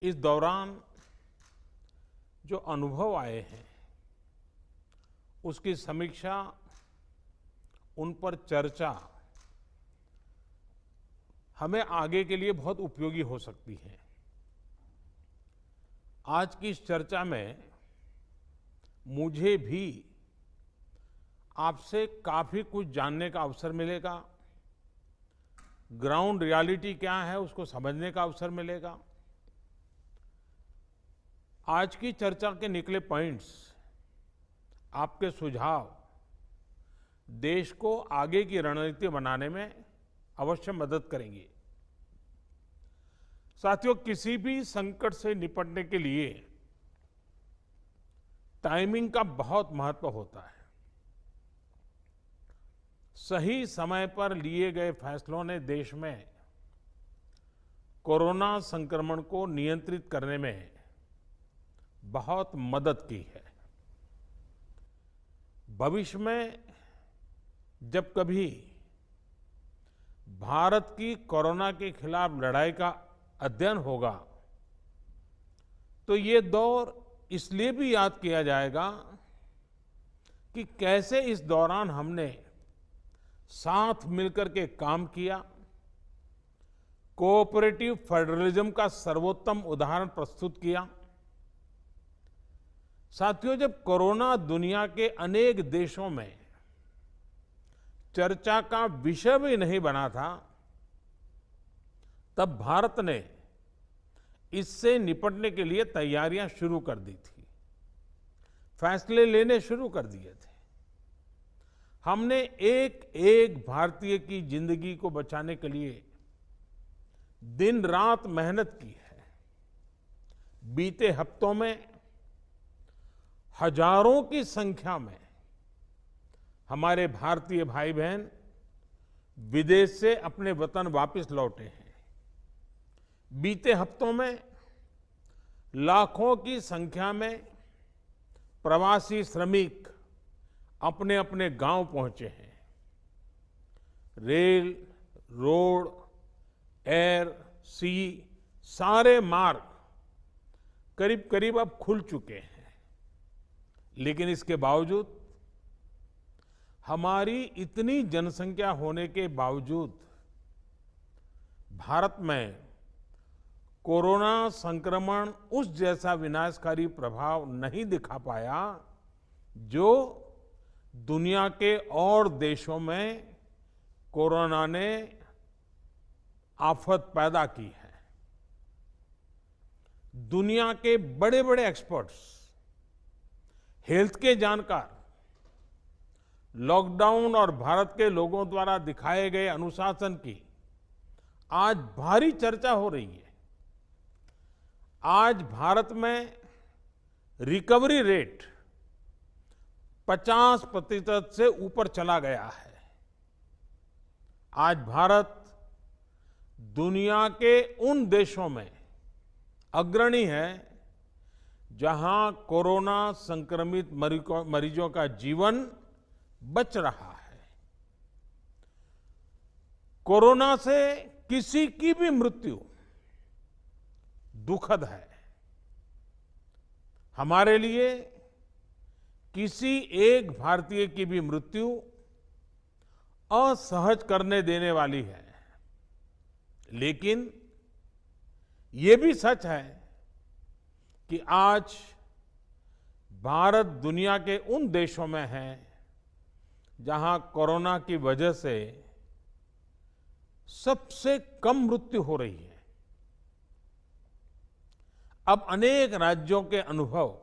इस दौरान जो अनुभव आए हैं उसकी समीक्षा, उन पर चर्चा हमें आगे के लिए बहुत उपयोगी हो सकती है। आज की इस चर्चा में मुझे भी आपसे काफी कुछ जानने का अवसर मिलेगा। ग्राउंड रियलिटी क्या है उसको समझने का अवसर मिलेगा। आज की चर्चा के निकले पॉइंट्स, आपके सुझाव देश को आगे की रणनीति बनाने में अवश्य मदद करेंगे। साथियों, किसी भी संकट से निपटने के लिए टाइमिंग का बहुत महत्व होता है। सही समय पर लिए गए फैसलों ने देश में कोरोना संक्रमण को नियंत्रित करने में बहुत मदद की है। भविष्य में जब कभी भारत की कोरोना के खिलाफ लड़ाई का अध्ययन होगा तो ये दौर इसलिए भी याद किया जाएगा कि कैसे इस दौरान हमने साथ मिलकर के काम किया। कोऑपरेटिव फेडरलिज्म का सर्वोत्तम उदाहरण प्रस्तुत किया। साथियों, जब कोरोना दुनिया के अनेक देशों में चर्चा का विषय भी नहीं बना था, तब भारत ने इससे निपटने के लिए तैयारियां शुरू कर दी थी, फैसले लेने शुरू कर दिए थे। हमने एक एक भारतीय की जिंदगी को बचाने के लिए दिन रात मेहनत की है। बीते हफ्तों में हजारों की संख्या में हमारे भारतीय भाई बहन विदेश से अपने वतन वापस लौटे हैं। बीते हफ्तों में लाखों की संख्या में प्रवासी श्रमिक अपने अपने गांव पहुंचे हैं। रेल, रोड, एयर, सी सारे मार्ग करीब करीब अब खुल चुके हैं। लेकिन इसके बावजूद, हमारी इतनी जनसंख्या होने के बावजूद भारत में कोरोना संक्रमण उस जैसा विनाशकारी प्रभाव नहीं दिखा पाया जो दुनिया के और देशों में कोरोना ने आफत पैदा की है। दुनिया के बड़े बड़े एक्सपर्ट्स, हेल्थ के जानकार, लॉकडाउन और भारत के लोगों द्वारा दिखाए गए अनुशासन की आज भारी चर्चा हो रही है। आज भारत में रिकवरी रेट 50% से ऊपर चला गया है। आज भारत दुनिया के उन देशों में अग्रणी है जहां कोरोना संक्रमित मरीजों का जीवन बच रहा है। कोरोना से किसी की भी मृत्यु दुखद है। हमारे लिए किसी एक भारतीय की भी मृत्यु असहज करने देने वाली है। लेकिन ये भी सच है कि आज भारत दुनिया के उन देशों में है जहां कोरोना की वजह से सबसे कम मृत्यु हो रही है। अब अनेक राज्यों के अनुभव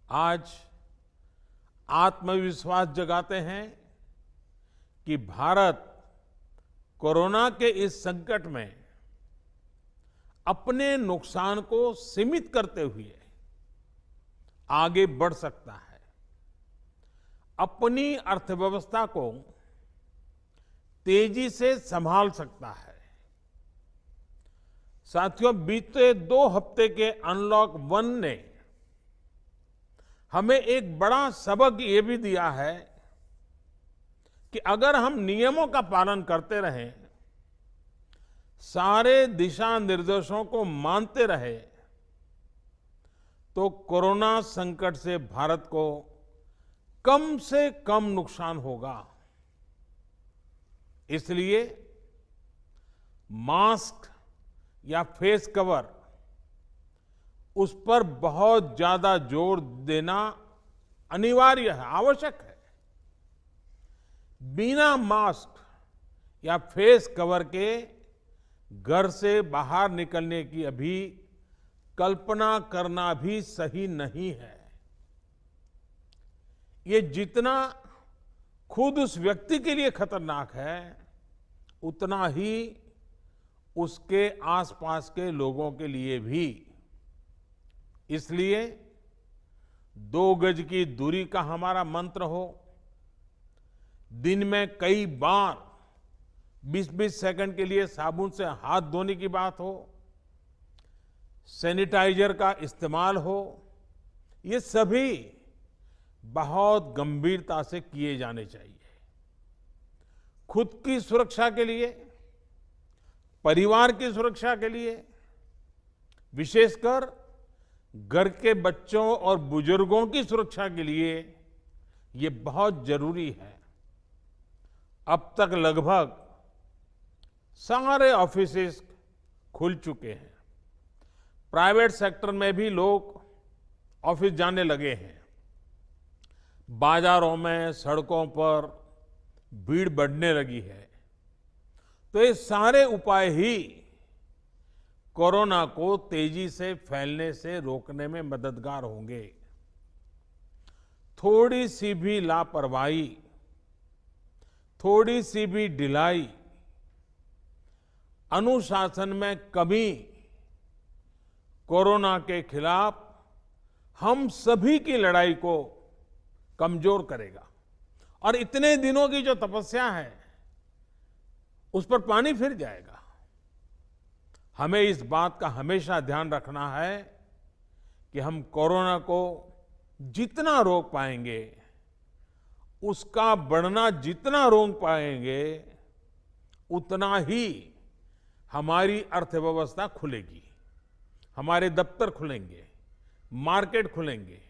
आज आत्मविश्वास जगाते हैं कि भारत कोरोना के इस संकट में अपने नुकसान को सीमित करते हुए आगे बढ़ सकता है, अपनी अर्थव्यवस्था को तेजी से संभाल सकता है। साथियों, बीते 2 हफ्ते के अनलॉक 1 ने हमें एक बड़ा सबक ये भी दिया है कि अगर हम नियमों का पालन करते रहें सारे दिशा निर्देशों को मानते रहे तो कोरोना संकट से भारत को कम से कम नुकसान होगा। इसलिए मास्क या फेस कवर उस पर बहुत ज्यादा जोर देना अनिवार्य है, आवश्यक है। बिना मास्क या फेस कवर के घर से बाहर निकलने की अभी कल्पना करना भी सही नहीं है। ये जितना खुद उस व्यक्ति के लिए खतरनाक है, उतना ही उसके आसपास के लोगों के लिए भी। इसलिए 2 गज की दूरी का हमारा मंत्र हो, दिन में कई बार 20-20 सेकंड के लिए साबुन से हाथ धोने की बात हो, सैनिटाइजर का इस्तेमाल हो, ये सभी बहुत गंभीरता से किए जाने चाहिए। खुद की सुरक्षा के लिए, परिवार की सुरक्षा के लिए, विशेषकर घर के बच्चों और बुजुर्गों की सुरक्षा के लिए ये बहुत जरूरी है। अब तक लगभग सारे ऑफिसेस खुल चुके हैं। प्राइवेट सेक्टर में भी लोग ऑफिस जाने लगे हैं। बाजारों में, सड़कों पर भीड़ बढ़ने लगी है। तो ये सारे उपाय ही कोरोना को तेजी से फैलने से रोकने में मददगार होंगे। थोड़ी सी भी लापरवाही, थोड़ी सी भी ढिलाई, अनुशासन में कमी कोरोना के खिलाफ हम सभी की लड़ाई को कमजोर करेगा। और इतने दिनों की जो तपस्या है, उस पर पानी फिर जाएगा। हमें इस बात का हमेशा ध्यान रखना है कि हम कोरोना को जितना रोक पाएंगे, उसका बढ़ना जितना रोक पाएंगे, उतना ही हमारी अर्थव्यवस्था खुलेगी, हमारे दफ्तर खुलेंगे, मार्केट खुलेंगे,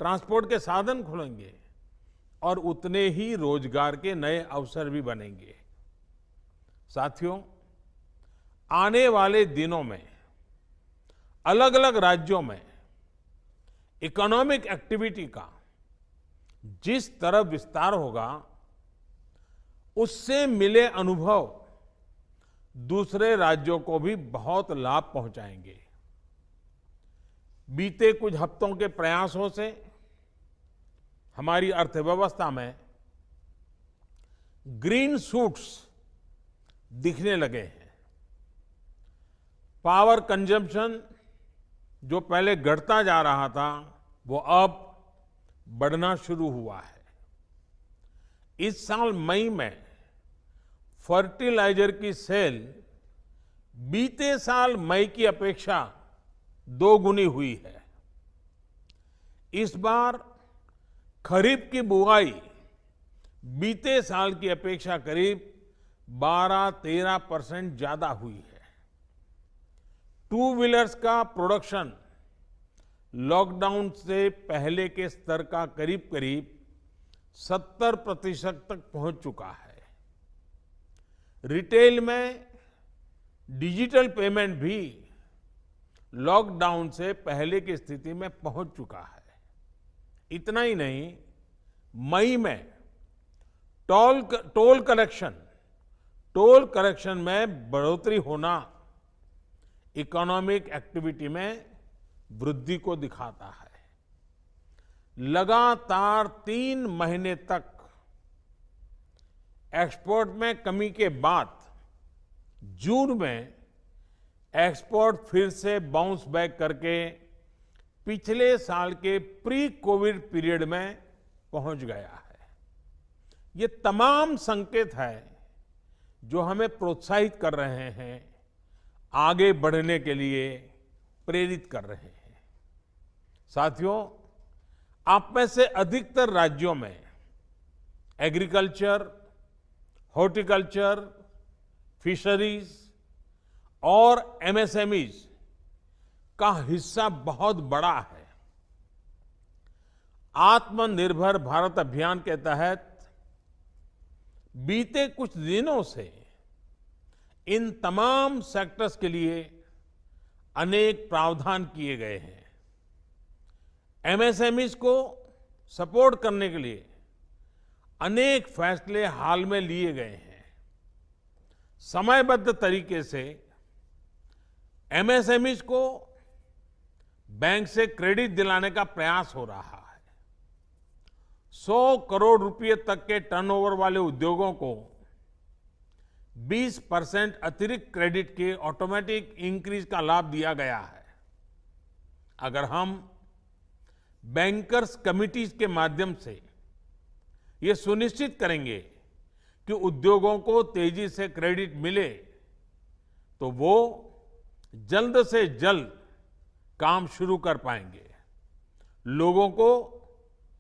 ट्रांसपोर्ट के साधन खुलेंगे और उतने ही रोजगार के नए अवसर भी बनेंगे। साथियों, आने वाले दिनों में अलग अलग राज्यों में इकोनॉमिक एक्टिविटी का जिस तरह विस्तार होगा, उससे मिले अनुभव दूसरे राज्यों को भी बहुत लाभ पहुंचाएंगे। बीते कुछ हफ्तों के प्रयासों से हमारी अर्थव्यवस्था में ग्रीन शूट्स दिखने लगे हैं। पावर कंजम्पशन जो पहले घटता जा रहा था, वो अब बढ़ना शुरू हुआ है। इस साल मई में फर्टिलाइजर की सेल बीते साल मई की अपेक्षा 2 गुनी हुई है। इस बार खरीफ की बुआई बीते साल की अपेक्षा करीब 12-13% ज्यादा हुई है। 2 व्हीलर्स का प्रोडक्शन लॉकडाउन से पहले के स्तर का करीब करीब 70% तक पहुंच चुका है। रिटेल में डिजिटल पेमेंट भी लॉकडाउन से पहले की स्थिति में पहुंच चुका है। इतना ही नहीं, मई में टोल कलेक्शन में बढ़ोतरी होना इकोनॉमिक एक्टिविटी में वृद्धि को दिखाता है। लगातार 3 महीने तक एक्सपोर्ट में कमी के बाद जून में एक्सपोर्ट फिर से बाउंस बैक करके पिछले साल के प्री कोविड पीरियड में पहुंच गया है। ये तमाम संकेत है जो हमें प्रोत्साहित कर रहे हैं, आगे बढ़ने के लिए प्रेरित कर रहे हैं। साथियों, आप में से अधिकतर राज्यों में एग्रीकल्चर, हॉर्टिकल्चर, फिशरीज, और एमएसएमईज का हिस्सा बहुत बड़ा है। आत्मनिर्भर भारत अभियान के तहत बीते कुछ दिनों से इन तमाम सेक्टर्स के लिए अनेक प्रावधान किए गए हैं। एमएसएमईज को सपोर्ट करने के लिए अनेक फैसले हाल में लिए गए हैं। समयबद्ध तरीके से एमएसएमईज को बैंक से क्रेडिट दिलाने का प्रयास हो रहा है। 100 करोड़ रुपए तक के टर्नओवर वाले उद्योगों को 20% अतिरिक्त क्रेडिट के ऑटोमेटिक इंक्रीज का लाभ दिया गया है। अगर हम बैंकर्स कमिटीज के माध्यम से ये सुनिश्चित करेंगे कि उद्योगों को तेजी से क्रेडिट मिले तो वो जल्द से जल्द काम शुरू कर पाएंगे, लोगों को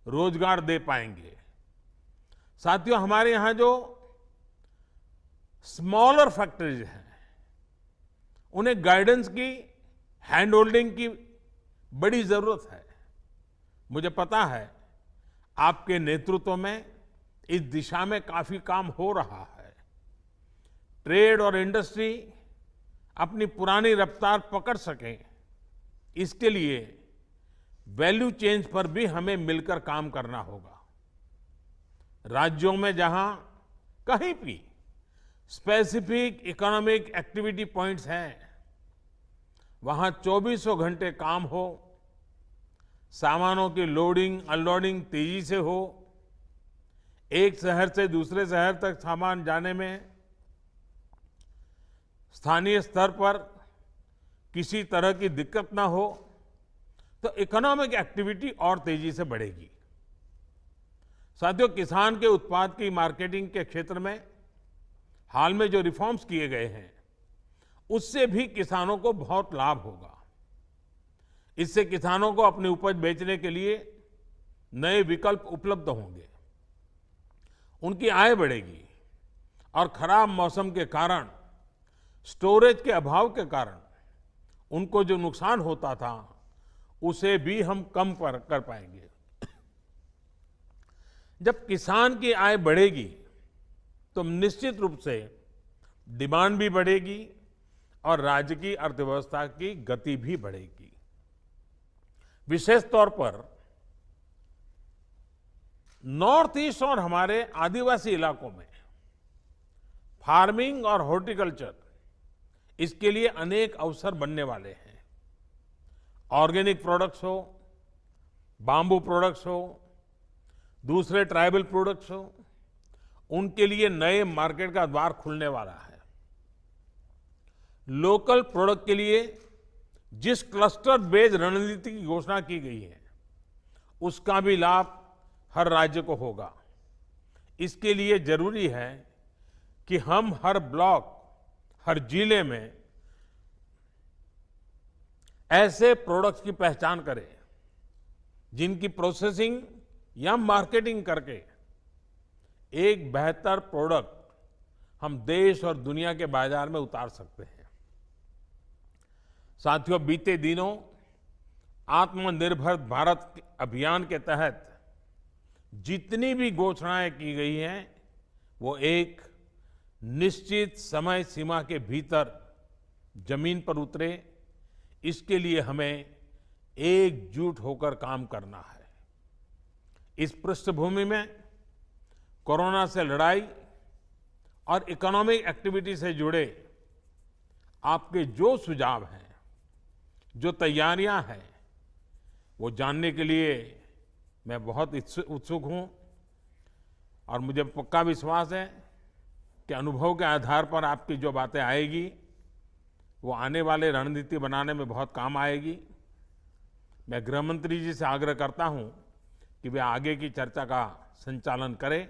रोजगार दे पाएंगे। साथियों, हमारे यहां जो स्मॉलर फैक्ट्रीज हैं, उन्हें गाइडेंस की, हैंड होल्डिंग की बड़ी जरूरत है। मुझे पता है आपके नेतृत्व में इस दिशा में काफी काम हो रहा है। ट्रेड और इंडस्ट्री अपनी पुरानी रफ्तार पकड़ सकें, इसके लिए वैल्यू चेन्स पर भी हमें मिलकर काम करना होगा। राज्यों में जहां कहीं भी स्पेसिफिक इकोनॉमिक एक्टिविटी पॉइंट्स हैं, वहां 24 घंटे काम हो, सामानों की लोडिंग अनलोडिंग तेजी से हो, एक शहर से दूसरे शहर तक सामान जाने में स्थानीय स्तर पर किसी तरह की दिक्कत ना हो, तो इकोनॉमिक एक्टिविटी और तेजी से बढ़ेगी। साथियों, किसान के उत्पाद की मार्केटिंग के क्षेत्र में हाल में जो रिफॉर्म्स किए गए हैं, उससे भी किसानों को बहुत लाभ होगा। इससे किसानों को अपनी उपज बेचने के लिए नए विकल्प उपलब्ध होंगे, उनकी आय बढ़ेगी और खराब मौसम के कारण, स्टोरेज के अभाव के कारण उनको जो नुकसान होता था, उसे भी हम कम कर पाएंगे। जब किसान की आय बढ़ेगी तो निश्चित रूप से डिमांड भी बढ़ेगी और राज्य की अर्थव्यवस्था की गति भी बढ़ेगी। विशेष तौर पर नॉर्थ ईस्ट और हमारे आदिवासी इलाकों में फार्मिंग और हॉर्टिकल्चर, इसके लिए अनेक अवसर बनने वाले हैं। ऑर्गेनिक प्रोडक्ट्स हो, बाम्बू प्रोडक्ट्स हो, दूसरे ट्राइबल प्रोडक्ट्स हो, उनके लिए नए मार्केट का द्वार खुलने वाला है। लोकल प्रोडक्ट के लिए जिस क्लस्टर बेस्ड रणनीति की घोषणा की गई है, उसका भी लाभ हर राज्य को होगा। इसके लिए जरूरी है कि हम हर ब्लॉक, हर जिले में ऐसे प्रोडक्ट्स की पहचान करें जिनकी प्रोसेसिंग या मार्केटिंग करके एक बेहतर प्रोडक्ट हम देश और दुनिया के बाजार में उतार सकते हैं। साथियों, बीते दिनों आत्मनिर्भर भारत अभियान के तहत जितनी भी घोषणाएं की गई हैं, वो एक निश्चित समय सीमा के भीतर जमीन पर उतरे, इसके लिए हमें एकजुट होकर काम करना है। इस पृष्ठभूमि में कोरोना से लड़ाई और इकोनॉमिक एक्टिविटी से जुड़े आपके जो सुझाव हैं, जो तैयारियां हैं, वो जानने के लिए मैं बहुत उत्सुक हूं और मुझे पक्का विश्वास है कि अनुभव के आधार पर आपकी जो बातें आएगी, वो आने वाले रणनीति बनाने में बहुत काम आएगी। मैं गृह मंत्री जी से आग्रह करता हूं कि वे आगे की चर्चा का संचालन करें